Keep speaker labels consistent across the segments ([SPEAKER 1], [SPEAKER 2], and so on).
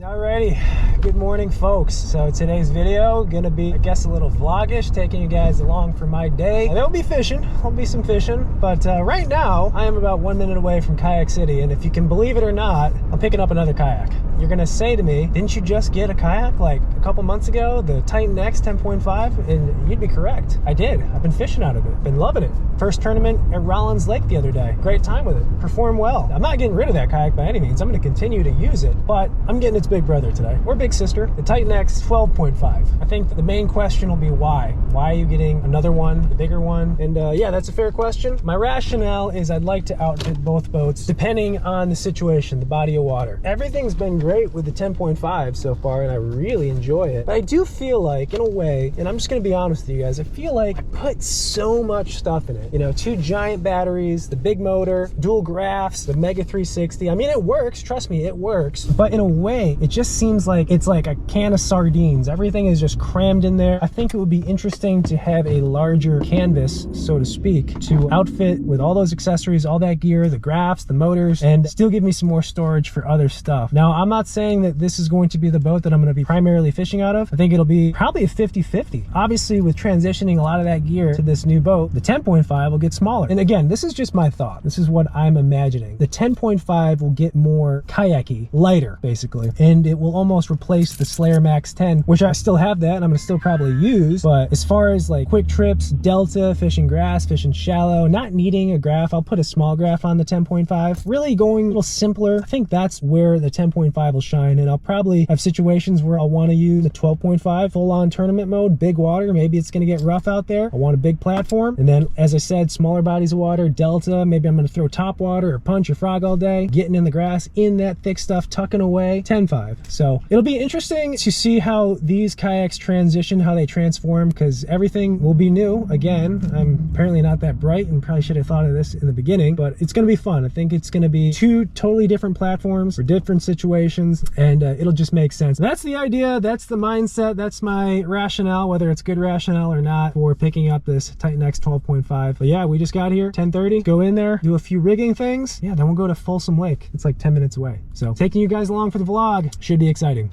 [SPEAKER 1] Alrighty, good morning folks. So today's video gonna be, I guess, a little vlogish, taking you guys along for my day. There'll be fishing, there'll be some fishing, but right now I am about 1 minute away from Kayak City, and if you can believe it or not, I'm picking up another kayak. You're gonna say to me, didn't you just get a kayak like a couple months ago, the Titan X 10.5? And you'd be correct. I did. I've been fishing out of it, been loving it. First tournament at Rollins Lake the other day. Great time with it, performed well. I'm not getting rid of that kayak by any means. I'm gonna continue to use it, but I'm getting its big brother today, or big sister, the Titan X 12.5. I think the main question will be why. Why are you getting another one, the bigger one? And yeah, that's a fair question. My rationale is I'd like to outfit both boats depending on the situation, the body of water. Everything's been great with the 10.5 so far, and I really enjoy it. But I do feel like, in a way, and I'm just gonna be honest with you guys, I feel like I put so much stuff in it. You know, 2 giant batteries, the big motor, dual graphs, the Mega 360. I mean, it works, trust me, it works. But in a way, it just seems like it's like a can of sardines. Everything is just crammed in there. I think it would be interesting to have a larger canvas, so to speak, to outfit with all those accessories, all that gear, the graphs, the motors, and still give me some more storage for other stuff. Now, I'm not saying that this is going to be the boat that I'm going to be primarily fishing out of. I think it'll be probably a 50-50. Obviously, with transitioning a lot of that gear to this new boat, the 10.5 will get smaller. And again, this is just my thought. This is what I'm imagining. The 10.5 will get more kayaky, lighter, basically. And it will almost replace the Slayer Max 10, which I still have that and I'm going to still probably use. But as far as like quick trips, delta, fishing grass, fishing shallow, not needing a graph, I'll put a small graph on the 10.5. Really going a little simpler. I think that's where the 10.5 will shine. And I'll probably have situations where I'll want to use the 12.5 full-on tournament mode, big water. Maybe it's going to get rough out there. I want a big platform. And then, as I said, smaller bodies of water, delta. Maybe I'm going to throw top water or punch or frog all day, getting in the grass, in that thick stuff, tucking away, 10.5. So it'll be interesting to see how these kayaks transition, how they transform, because everything will be new. Again, I'm apparently not that bright and probably should have thought of this in the beginning, but it's going to be fun. I think it's going to be 2 totally different platforms for different situations, and it'll just make sense. That's the idea, that's the mindset, that's my rationale, whether it's good rationale or not, for picking up this Titan X 12.5. But yeah, we just got here, 10:30, go in there, do a few rigging things. Yeah, then we'll go to Folsom Lake. It's like 10 minutes away. So taking you guys along for the vlog should be exciting.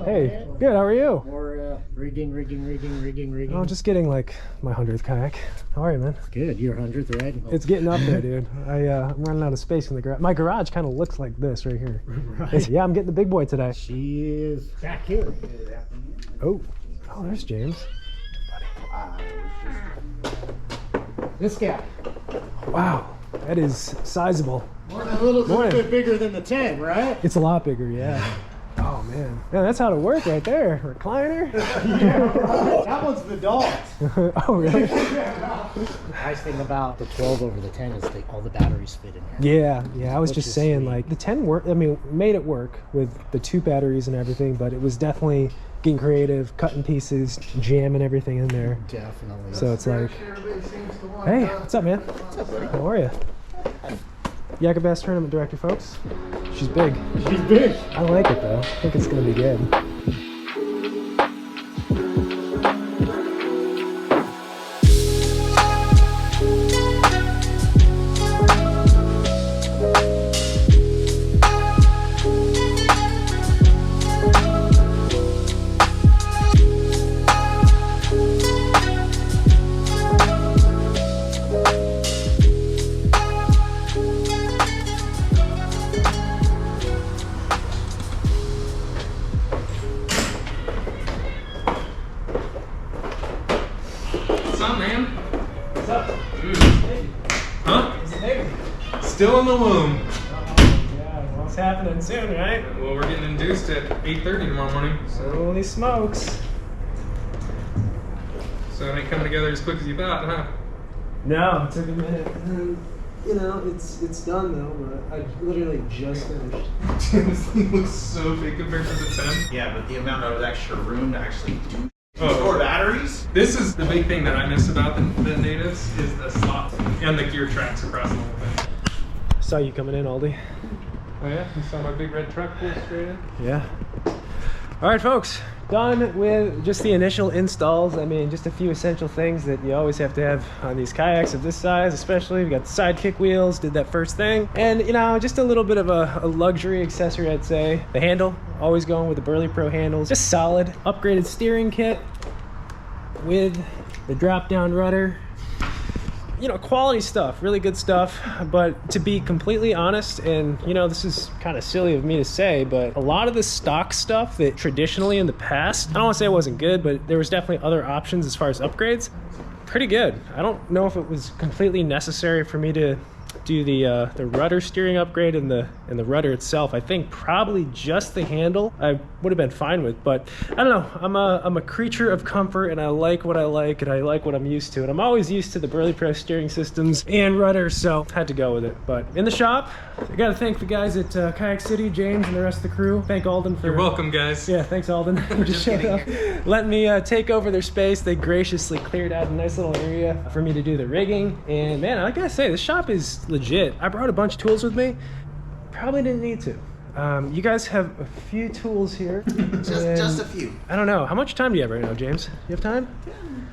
[SPEAKER 1] Hey, good, how are you?
[SPEAKER 2] More rigging.
[SPEAKER 1] Oh, just getting like my 100th kayak. How are you, man?
[SPEAKER 2] Good, your 100th, right?
[SPEAKER 1] It's getting up there, dude. I'm running out of space in the garage. My garage kind of looks like this right here.
[SPEAKER 2] Right.
[SPEAKER 1] Yeah, I'm getting the big boy today.
[SPEAKER 2] She is back here.
[SPEAKER 1] Oh, there's James.
[SPEAKER 2] This guy.
[SPEAKER 1] Wow, that is sizable.
[SPEAKER 2] A little bit bigger than the 10, right?
[SPEAKER 1] It's a lot bigger, yeah. Oh man, that's how to work right there. Recliner.
[SPEAKER 2] That one's the dog's.
[SPEAKER 1] Oh really?
[SPEAKER 2] The nice thing about the 12 over the 10 is all the batteries fit in here.
[SPEAKER 1] Yeah. I was just saying, like, the 10 made it work with the 2 batteries and everything, but it was definitely getting creative, cutting pieces, jamming everything in there.
[SPEAKER 2] Definitely.
[SPEAKER 1] So it's like, hey, what's up, man?
[SPEAKER 2] What's up, buddy?
[SPEAKER 1] How are you? Yaga Bass Tournament Director, folks. She's big.
[SPEAKER 2] She's big.
[SPEAKER 1] I like it though. I think it's gonna be good.
[SPEAKER 3] Still in the womb.
[SPEAKER 1] Yeah, well, it's happening soon, right?
[SPEAKER 3] Well, we're getting induced at 8:30 tomorrow morning. So
[SPEAKER 1] Holy smokes.
[SPEAKER 3] it ain't coming together as quick as you thought, huh?
[SPEAKER 1] No, it took a minute. You know, it's done though, but I literally just finished.
[SPEAKER 3] This thing looks so big compared to the 10.
[SPEAKER 4] Yeah, but the amount of extra room to actually do
[SPEAKER 3] Oh.
[SPEAKER 4] store batteries.
[SPEAKER 3] This is the big thing that I miss about the natives is the slots and the gear tracks across the whole thing.
[SPEAKER 1] Saw you coming in, Aldie.
[SPEAKER 3] Oh yeah? You saw my big red truck pull straight in?
[SPEAKER 1] Yeah. All right, folks, done with just the initial installs. I mean, just a few essential things that you always have to have on these kayaks of this size, especially. We got the side kick wheels, did that first thing. And, you know, just a little bit of a luxury accessory, I'd say. The handle, always going with the Burley Pro handles. Just solid. Upgraded steering kit with the drop-down rudder. You know, quality stuff, really good stuff. But to be completely honest, and you know, this is kind of silly of me to say, but a lot of the stock stuff that traditionally in the past, I don't want to say it wasn't good, but there was definitely other options as far as upgrades. Pretty good. I don't know if it was completely necessary for me to do the rudder steering upgrade and the rudder itself. I think probably just the handle I would have been fine with, but I don't know. I'm a creature of comfort, and I like what I like, and I like what I'm used to, and I'm always used to the Burley Pro steering systems and rudders, so had to go with it. But in the shop, I gotta thank the guys at Kayak City, James and the rest of the crew. Thank Alden for—
[SPEAKER 3] You're welcome, guys.
[SPEAKER 1] Yeah, thanks Alden for just showing up, letting me take over their space. They graciously cleared out a nice little area for me to do the rigging, and man, I gotta say, this shop is legit. I brought a bunch of tools with me. Probably didn't need to. You guys have a few tools here.
[SPEAKER 4] just a few.
[SPEAKER 1] I don't know. How much time do you have right now, James? You have time?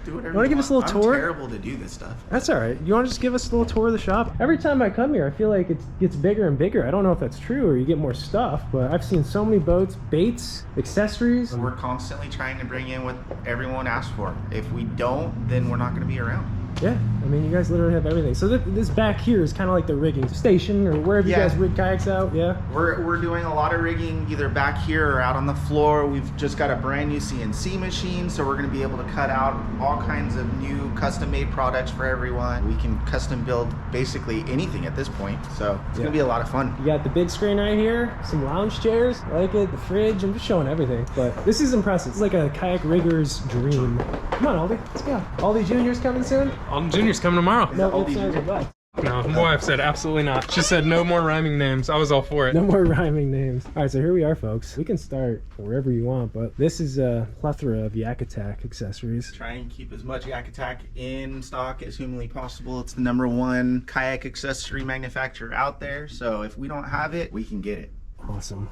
[SPEAKER 4] Do whatever
[SPEAKER 1] You wanna give us a little tour?
[SPEAKER 4] I'm terrible to do this stuff.
[SPEAKER 1] That's all right. You want to just give us a little tour of the shop? Every time I come here, I feel like it gets bigger and bigger. I don't know if that's true or you get more stuff, but I've seen so many boats, baits, accessories.
[SPEAKER 4] We're constantly trying to bring in what everyone asks for. If we don't, then we're not going to be around.
[SPEAKER 1] Yeah, I mean, you guys literally have everything. So this back here is kind of like the rigging station, or wherever you guys rig kayaks out, yeah?
[SPEAKER 4] We're doing a lot of rigging either back here or out on the floor. We've just got a brand new CNC machine, so we're going to be able to cut out all kinds of new custom-made products for everyone. We can custom build basically anything at this point, so it's going to be a lot of fun.
[SPEAKER 1] You got the big screen right here, some lounge chairs, I like it, the fridge. I'm just showing everything, but this is impressive. It's like a kayak rigger's dream. Come on, Aldie, let's go. Aldie Jr.'s coming soon?
[SPEAKER 3] Alden Jr.'s coming tomorrow.
[SPEAKER 1] No ifs, ands, or buts.
[SPEAKER 3] No, my wife said absolutely not. She said no more rhyming names. I was all for it.
[SPEAKER 1] No more rhyming names. All right, so here we are, folks. We can start wherever you want, but this is a plethora of Yak Attack accessories.
[SPEAKER 4] Try and keep as much Yak Attack in stock as humanly possible. It's the #1 kayak accessory manufacturer out there, so if we don't have it, we can get it.
[SPEAKER 1] Awesome.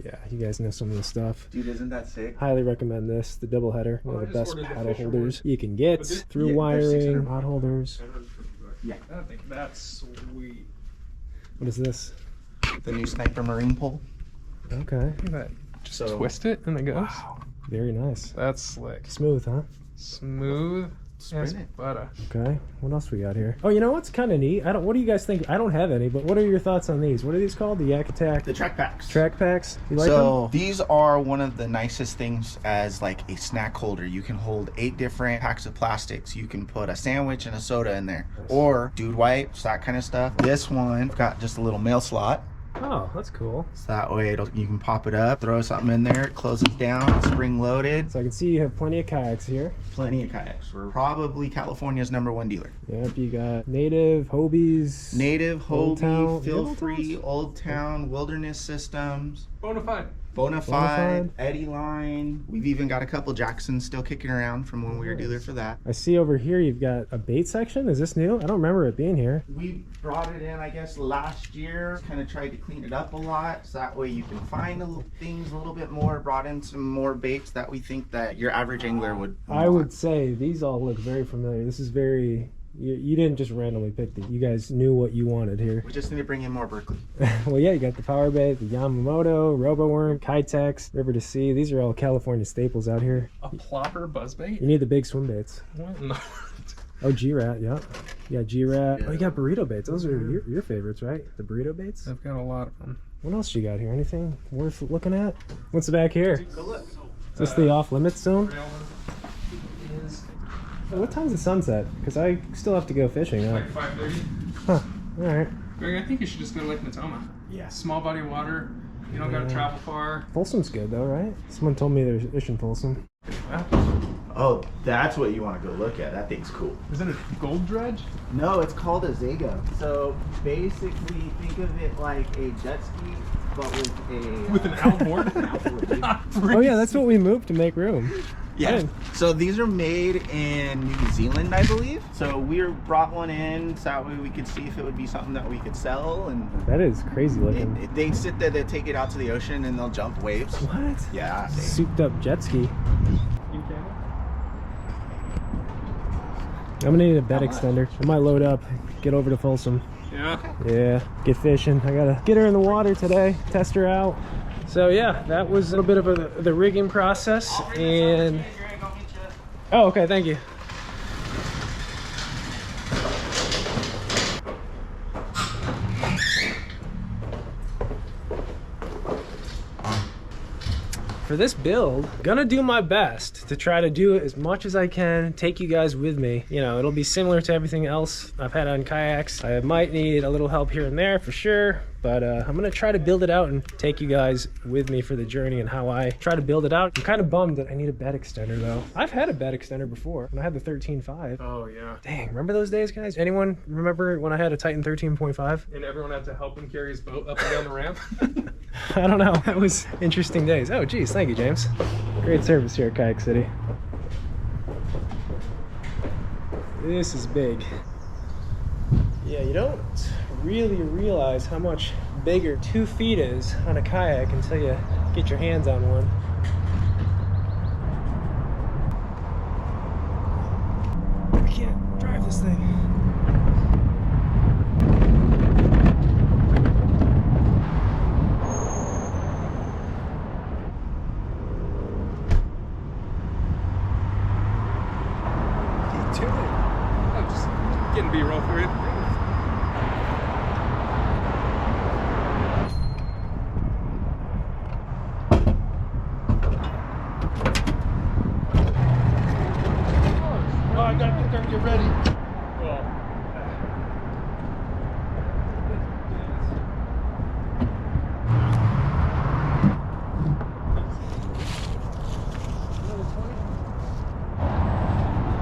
[SPEAKER 1] Yeah, you guys know some of this stuff.
[SPEAKER 4] Dude, isn't that sick?
[SPEAKER 1] Highly recommend this, the double header. One of the best paddle holders you can get.
[SPEAKER 3] But this-
[SPEAKER 1] Through
[SPEAKER 4] yeah, they're
[SPEAKER 1] wiring,
[SPEAKER 4] 600.
[SPEAKER 1] rod holders.
[SPEAKER 4] Yeah.
[SPEAKER 3] I think that's sweet.
[SPEAKER 1] What is this?
[SPEAKER 4] The new Sniper Marine pole.
[SPEAKER 1] Okay.
[SPEAKER 3] Look at that. Just
[SPEAKER 4] So-
[SPEAKER 3] twist it and it goes.
[SPEAKER 1] Wow. Very nice.
[SPEAKER 3] That's slick.
[SPEAKER 1] Smooth, huh?
[SPEAKER 3] Smooth as
[SPEAKER 4] Spin it.
[SPEAKER 3] butter.
[SPEAKER 1] Okay. What else we got here? Oh, you know what's kind of neat? What do you guys think? I don't have any, but what are your thoughts on these? What are these called? The Yak Attack
[SPEAKER 4] The track packs.
[SPEAKER 1] track packs? You like
[SPEAKER 4] So
[SPEAKER 1] them?
[SPEAKER 4] these are one of the nicest things as like a snack holder. You can hold 8 different packs of plastics. You can put a sandwich and a soda in there, or dude wipes, that kind of stuff. This one got just a little mail slot.
[SPEAKER 1] Oh, that's cool.
[SPEAKER 4] So that way you can pop it up, throw something in there, it closes down, spring loaded.
[SPEAKER 1] So I can see you have plenty of kayaks here.
[SPEAKER 4] Plenty of kayaks. We're probably California's #1 dealer.
[SPEAKER 1] Yep, you got Native, Hobies.
[SPEAKER 4] Native,
[SPEAKER 1] Old Town.
[SPEAKER 4] Hobie, Feel
[SPEAKER 1] Old
[SPEAKER 4] Free,
[SPEAKER 1] Towns?
[SPEAKER 4] Old Town, Wilderness Systems,
[SPEAKER 3] Bonafide.
[SPEAKER 4] Bonafide,
[SPEAKER 1] Bonafide.
[SPEAKER 4] Eddie Line. We've even got a couple Jacksons still kicking around from when we were dealer for that.
[SPEAKER 1] I see over here you've got a bait section. Is this new? I don't remember it being here.
[SPEAKER 4] We brought it in, I guess, last year. Kind of tried to clean it up a lot, so that way you can find things a little bit more. Brought in some more baits that we think that your average angler would
[SPEAKER 1] I
[SPEAKER 4] want.
[SPEAKER 1] would say these all look very familiar. This is very... You didn't just randomly pick these. You guys knew what you wanted here.
[SPEAKER 4] We just need to bring in more Berkeley.
[SPEAKER 1] Well, yeah, you got the Power Bait, the Yamamoto, RoboWorm, Kitex, River to Sea. These are all California staples out here.
[SPEAKER 3] A plopper buzzbait?
[SPEAKER 1] You need the big swim baits.
[SPEAKER 3] What? No.
[SPEAKER 1] Oh, G-Rat, yeah. You got G-Rat.
[SPEAKER 4] Yeah.
[SPEAKER 1] Oh, you got burrito baits. Those are your favorites, right? The burrito baits?
[SPEAKER 3] I've got a lot of them.
[SPEAKER 1] What else you got here? Anything worth looking at? What's the back here?
[SPEAKER 4] Go look.
[SPEAKER 1] Is this the off-limits zone? What time's the sunset? Because I still have to go fishing.
[SPEAKER 3] Like 5:30.
[SPEAKER 1] Huh. All right.
[SPEAKER 3] Greg, I think you should just go to Lake Natoma.
[SPEAKER 1] Yeah.
[SPEAKER 3] Small body of water. You don't gotta travel far.
[SPEAKER 1] Folsom's good though, right? Someone told me there's fish in Folsom.
[SPEAKER 4] Oh, that's what you want to go look at. That thing's cool.
[SPEAKER 3] Isn't it gold dredge?
[SPEAKER 4] No, it's called a Zago. So basically, think of it like a jet ski, but with a
[SPEAKER 3] With an outboard?
[SPEAKER 1] Oh yeah, that's what we moved to make room.
[SPEAKER 4] Yeah.
[SPEAKER 1] Man.
[SPEAKER 4] So these are made in New Zealand, I believe. So we brought one in so that way we could see if it would be something that we could sell. And
[SPEAKER 1] That is crazy looking.
[SPEAKER 4] they sit there, they take it out to the ocean, and they'll jump waves.
[SPEAKER 1] What?
[SPEAKER 4] Yeah.
[SPEAKER 1] Souped up jet ski. I'm gonna need a bed extender. I might load up, get over to Folsom.
[SPEAKER 3] Yeah.
[SPEAKER 1] Yeah, get fishing. I gotta get her in the water today, test her out. So yeah, that was a little bit of the rigging process. And oh, okay, thank you. For this build, gonna do my best to try to do it as much as I can, take you guys with me. You know, it'll be similar to everything else I've had on kayaks. I might need a little help here and there for sure, but I'm gonna try to build it out and take you guys with me for the journey and how I try to build it out. I'm kind of bummed that I need a bed extender though. I've had a bed extender before when I had the 13.5.
[SPEAKER 3] Oh yeah.
[SPEAKER 1] Dang, remember those days, guys? Anyone remember when I had a Titan 13.5?
[SPEAKER 3] And everyone had to help him carry his boat up and down the ramp.
[SPEAKER 1] I don't know. That was interesting days. Oh, geez. Thank you, James. Great service here at Kayak City. This is big. Yeah, you don't really realize how much bigger 2 feet is on a kayak until you get your hands on one. I can't drive this thing.
[SPEAKER 3] I'm just getting B-roll for you.
[SPEAKER 4] Oh, I gotta get there and get ready.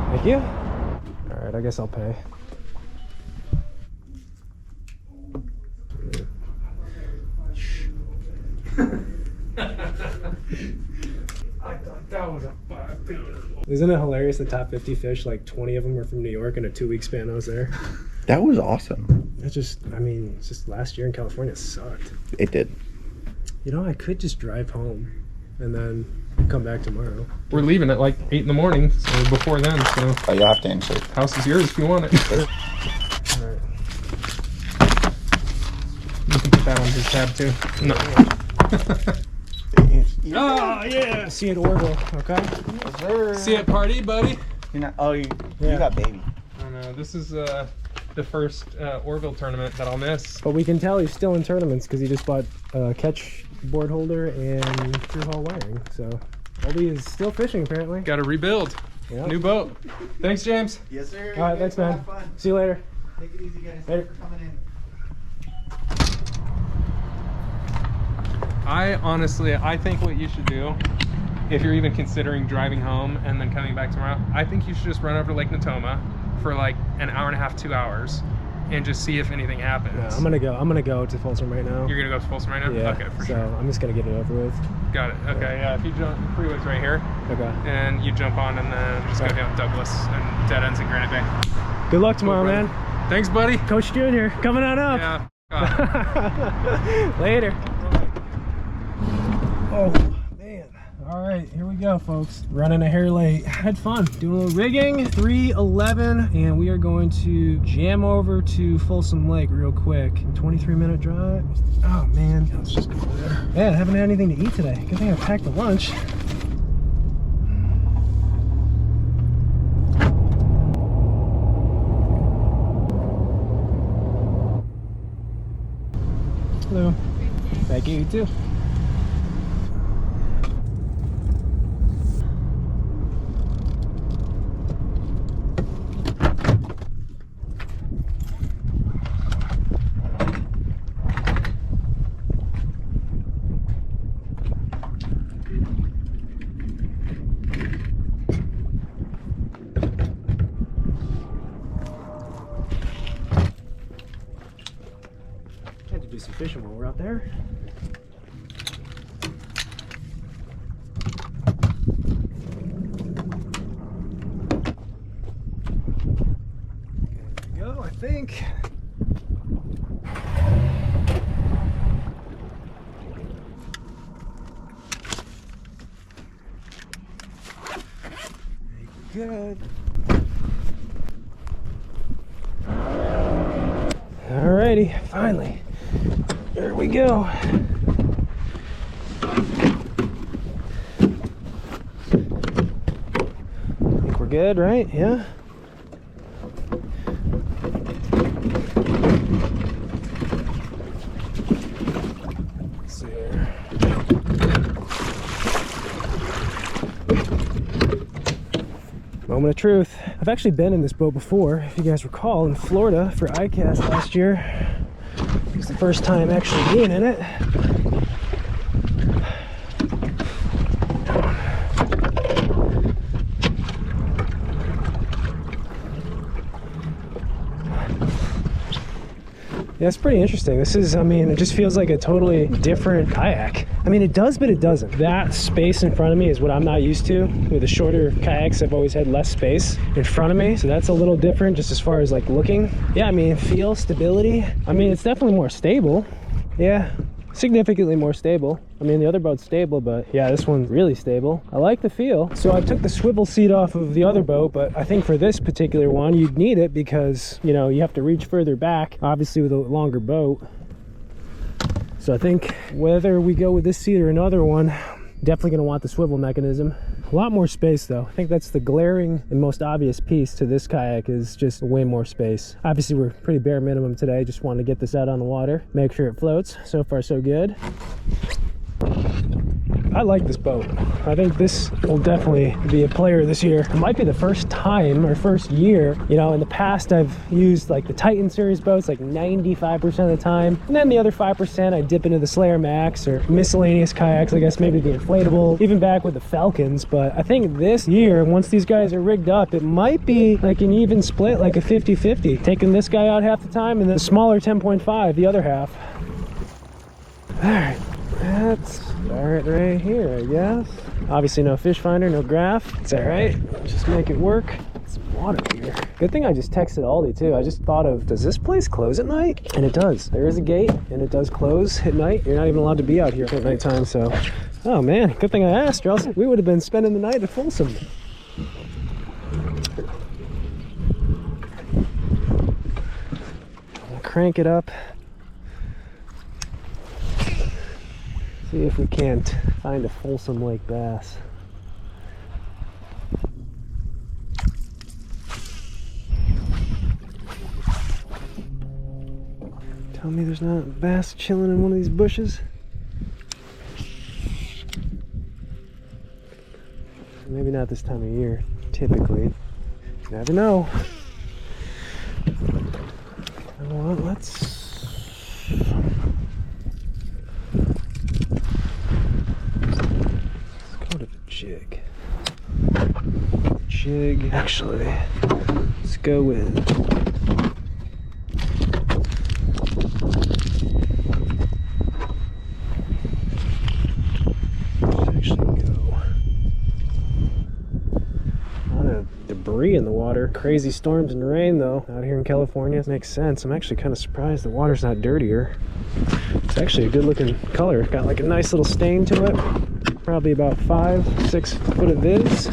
[SPEAKER 1] Thank you. All right, I guess I'll pay.
[SPEAKER 3] I thought that was a 5-pounder.
[SPEAKER 1] Isn't it hilarious? The top 50 fish, like 20 of them were from New York in a 2-week span I was there.
[SPEAKER 5] That was awesome.
[SPEAKER 1] It's just, I mean, it's just last year in California sucked.
[SPEAKER 5] It did.
[SPEAKER 1] You know, I could just drive home and then come back tomorrow.
[SPEAKER 3] We're leaving at like 8 in the morning, so before then, so
[SPEAKER 5] Oh, you'll have to answer.
[SPEAKER 3] house is yours if you want it.
[SPEAKER 1] All right.
[SPEAKER 3] You can put that on his tab too. No.
[SPEAKER 1] Oh, yeah. See you at Orville, okay?
[SPEAKER 3] See you at party, buddy.
[SPEAKER 4] You're not. Oh, you
[SPEAKER 1] Yeah.
[SPEAKER 4] got baby.
[SPEAKER 3] I know, this is the first Orville tournament that I'll miss.
[SPEAKER 1] But we can tell he's still in tournaments because he just bought a catch board holder and through hull wiring. So Aldie is still fishing apparently.
[SPEAKER 3] Got to rebuild.
[SPEAKER 1] Yeah.
[SPEAKER 3] New boat. Thanks, James.
[SPEAKER 4] Yes, sir.
[SPEAKER 1] All right, thanks, man.
[SPEAKER 4] Have fun.
[SPEAKER 1] See you later.
[SPEAKER 4] Take it easy, guys.
[SPEAKER 1] Later.
[SPEAKER 4] Thanks for coming in.
[SPEAKER 3] I think what you should do, if you're even considering driving home and then coming back tomorrow, I think you should just run over to Lake Natoma for like an hour and a half, 2 hours, and just see if anything happens.
[SPEAKER 1] Yeah, I'm gonna go to Folsom right now.
[SPEAKER 3] You're gonna go to Folsom right now?
[SPEAKER 1] Yeah.
[SPEAKER 3] Okay, for
[SPEAKER 1] so
[SPEAKER 3] sure.
[SPEAKER 1] I'm just gonna get it over with.
[SPEAKER 3] Got it. Okay, yeah. If you jump, the freeway's right here,
[SPEAKER 1] Okay.
[SPEAKER 3] and you jump on, and then just go down Douglas and dead ends in Granite Bay.
[SPEAKER 1] Good luck tomorrow,
[SPEAKER 3] brother.
[SPEAKER 1] man.
[SPEAKER 3] Thanks, buddy.
[SPEAKER 1] Coach Junior coming on up.
[SPEAKER 3] Yeah.
[SPEAKER 1] Later. Oh man. All right, here we go, folks. Running a hair late. Had fun doing a little rigging. 3:11, and we are going to jam over to Folsom Lake real quick. 23-minute drive. Oh man, let's just go there. Man, I haven't had anything to eat today. Good thing I packed the lunch. Hello. Thank you, you too. Had to do some fishing while we're out there. think. Good. Alrighty, finally. There we go. Think we're good, right? Yeah. Let's see here. Moment of truth. I've actually been in this boat before, if you guys recall, in Florida for ICAST last year. It was the first time actually being in it. Yeah, it's pretty interesting. This is, I mean, it just feels like a totally different kayak. I mean, it does, but it doesn't. That space in front of me is what I'm not used to. With the shorter kayaks, I've always had less space in front of me. So that's a little different just as far as like looking. Yeah, I mean, feel, stability. I mean, it's definitely more stable. Yeah, significantly more stable. I mean, the other boat's stable, but yeah, this one's really stable. I like the feel. So I took the swivel seat off of the other boat, but I think for this particular one, you'd need it because, you know, you have to reach further back, obviously with a longer boat. So I think whether we go with this seat or another one, definitely gonna want the swivel mechanism. A lot more space though. I think that's the glaring and most obvious piece to this kayak is just way more space. Obviously we're pretty bare minimum today. Just wanted to get this out on the water, make sure it floats. So far so good. I like this boat. I think this will definitely be a player this year. It might be the first time or first year, you know, in the past I've used like the Titan series boats like 95% of the time. And then the other 5% I dip into the Slayer Max or miscellaneous kayaks, I guess maybe the inflatable, even back with the Falcons. But I think this year, once these guys are rigged up, it might be like an even split, like a 50-50. Taking this guy out half the time and the smaller 10.5 the other half. All right. That's start right here, I guess. Obviously no fish finder, no graph. It's all right. Just make it work. It's water here. Good thing I just texted Aldie too. I just thought of, does this place close at night? And it does. There is a gate and it does close at night. You're not even allowed to be out here at nighttime, so. Oh man, good thing I asked, or else we would have been spending the night at Folsom. I'll crank it up. See if we can't find a Folsom Lake bass. Tell me there's not a bass chilling in one of these bushes. Maybe not this time of year, typically. Never know. Well, let's jig. Actually, let's go with a lot of debris in the water. Crazy storms and rain though out here in California. Makes sense. I'm actually kind of surprised the water's not dirtier. It's actually a good looking color. Got like a nice little stain to it. Probably about 5-6 foot of viz.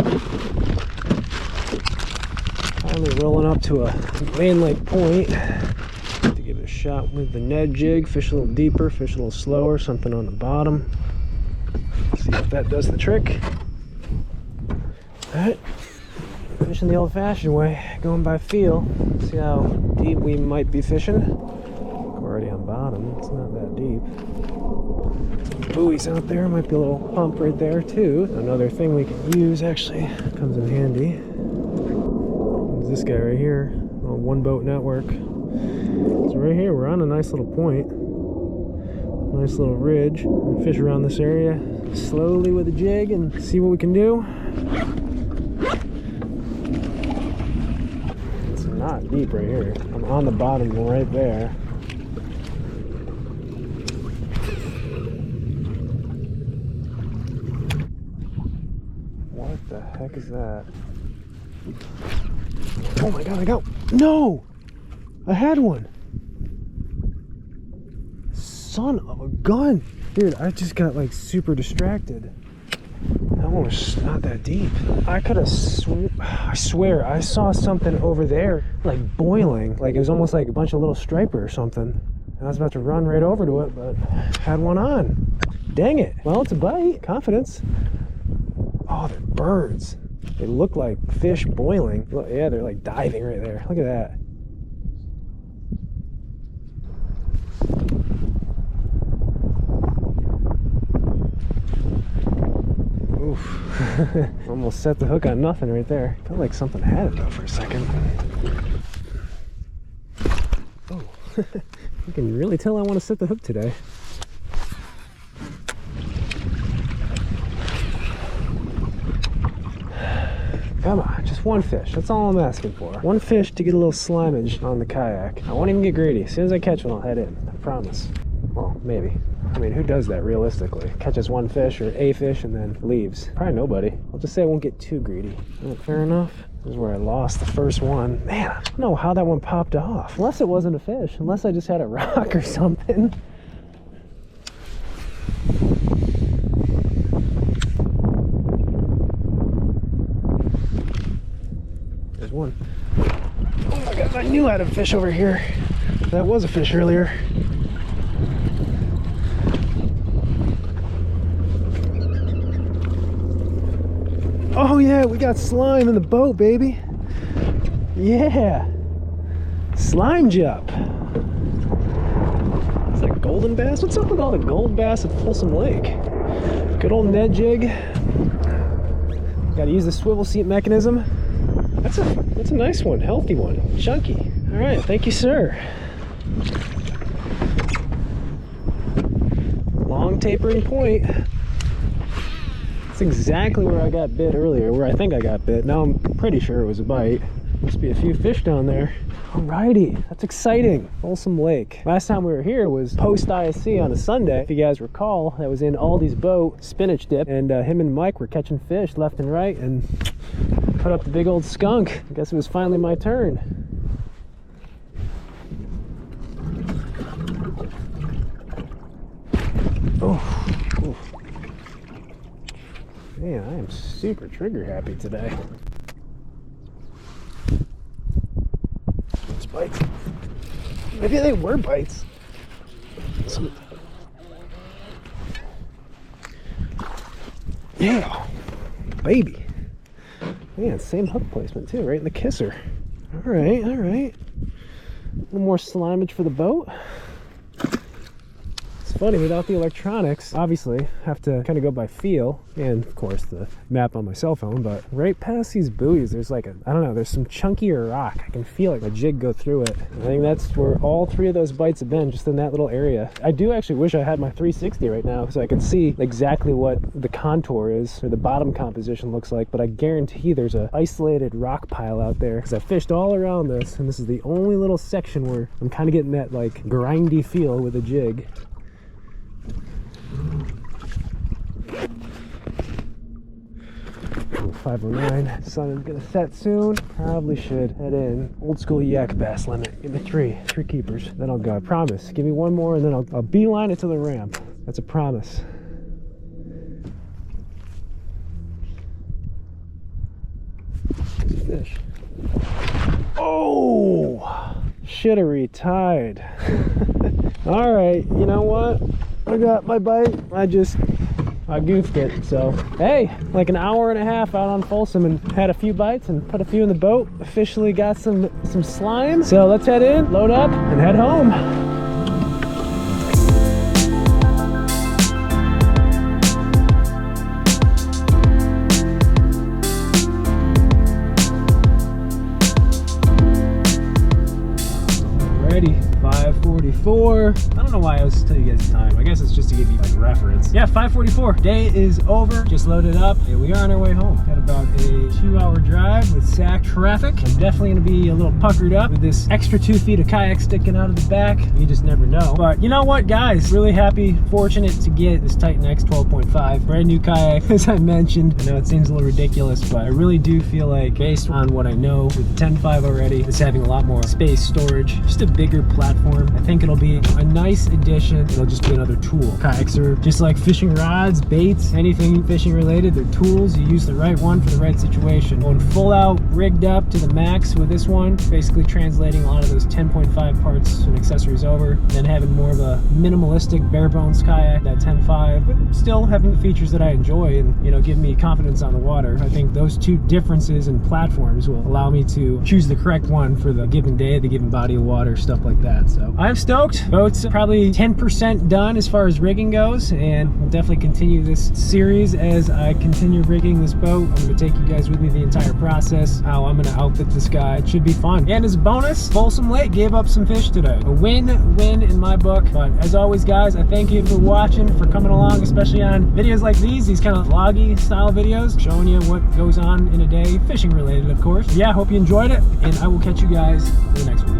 [SPEAKER 1] Finally rolling up to a main lake point. To give it a shot with the Ned jig. Fish a little deeper, fish a little slower, something on the bottom. See if that does the trick. Alright, fishing the old-fashioned way, going by feel. See how deep we might be fishing. We're already on bottom, it's not that deep. Buoys out there, might be a little hump right there too. Another thing we can use actually comes in handy. This guy right here on One Boat Network. So right here we're on a nice little point, nice little ridge. We'll fish around this area slowly with a jig and see what we can do. It's not deep right here. I'm on the bottom right there. What the heck is that? Oh my god, I got, no! I had one. Son of a gun. Dude, I just got like super distracted. That one was not that deep. I could have I swear I saw something over there like boiling. Like it was almost like a bunch of little striper or something. And I was about to run right over to it, but had one on. Dang it. Well, it's a bite. Confidence. Oh, they're birds. They look like fish boiling. Look, yeah, they're like diving right there. Look at that. Oof. Almost set the hook on nothing right there. Felt like something had it though for a second. Oh, you can really tell I want to set the hook today. Come on, just one fish. That's all I'm asking for. One fish to get a little slimage on the kayak. I won't even get greedy. As soon as I catch one, I'll head in. I promise. Well, maybe. I mean, who does that realistically? Catches one fish or a fish and then leaves? Probably nobody. I'll just say I won't get too greedy. Fair enough. This is where I lost the first one. Man, I don't know how that one popped off. Unless it wasn't a fish. Unless I just had a rock or something. There's one. Oh my god, I knew I had a fish over here. That was a fish earlier. Oh yeah, we got slime in the boat, baby. Yeah. Slime jump. It's like golden bass. What's up with all the gold bass at Folsom Lake? Good old Ned jig. Gotta use the swivel seat mechanism. That's a nice one, healthy one, chunky. All right, thank you, sir. Long tapering point. That's exactly where I got bit earlier, where I think I got bit. Now I'm pretty sure it was a bite. Must be a few fish down there. Alrighty, that's exciting. Folsom Lake. Last time we were here was post-ISC on a Sunday. If you guys recall, that was in Aldie's boat, spinach dip, and him and Mike were catching fish left and right and put up the big old skunk. I guess it was finally my turn. Oh. Ooh. Man, I am super trigger happy today. Those bites. Maybe they were bites. Yeah, baby. Man, same hook placement too, right in the kisser. All right, all right. A little more slimage for the boat. It's funny, without the electronics, obviously have to kind of go by feel and of course the map on my cell phone, but right past these buoys there's like I don't know, there's some chunkier rock. I can feel like my jig go through it. I think that's where all three of those bites have been, just in that little area. I do actually wish I had my 360 right now so I could see exactly what the contour is or the bottom composition looks like, but I guarantee there's a isolated rock pile out there because I fished all around this and this is the only little section where I'm kind of getting that like grindy feel with a jig. 509. Sun is gonna set soon. Probably should head in. Old school yak bass limit. Give me three keepers. Then I'll go. I promise. Give me one more and then I'll beeline it to the ramp. That's a promise. Fish. Oh! Should have retied. All right. You know what? I got my bite. I goofed it. So hey, like an hour and a half out on Folsom and had a few bites and put a few in the boat. Officially got some slime. So let's head in, load up, and head home. Alrighty, 5:45. 5:44. I don't know why I was telling you guys the time. I guess it's just to give you like reference. Yeah, 5:44. Day is over. Just loaded up. And we are on our way home. Got about a 2-hour drive with sack traffic. I'm definitely gonna be a little puckered up with this extra 2 feet of kayak sticking out of the back. You just never know. But you know what, guys? Really happy, fortunate to get this Titan X 12.5. Brand new kayak, as I mentioned. I know it seems a little ridiculous, but I really do feel like, based on what I know with the 10.5 already, it's having a lot more space, storage, just a bigger platform. I think it'll be a nice addition. It'll just be another tool. Kayaks are just like fishing rods, baits, anything fishing related. They're tools. You use the right one for the right situation. Going full out, rigged up to the max with this one, basically translating a lot of those 10.5 parts and accessories over, then having more of a minimalistic bare bones kayak, that 10.5, but still having the features that I enjoy and, you know, give me confidence on the water. I think those two differences in platforms will allow me to choose the correct one for the given day, the given body of water, stuff like that. So I'm stoked. Boat's probably 10% done as far as rigging goes, and we'll definitely continue this series as I continue rigging this boat. I'm going to take you guys with me the entire process, how I'm going to outfit this guy. It should be fun. And as a bonus, Folsom Lake gave up some fish today. A win-win in my book. But as always, guys, I thank you for watching, for coming along, especially on videos like these kind of vloggy style videos, showing you what goes on in a day, fishing related, of course. Yeah, hope you enjoyed it, and I will catch you guys in the next one.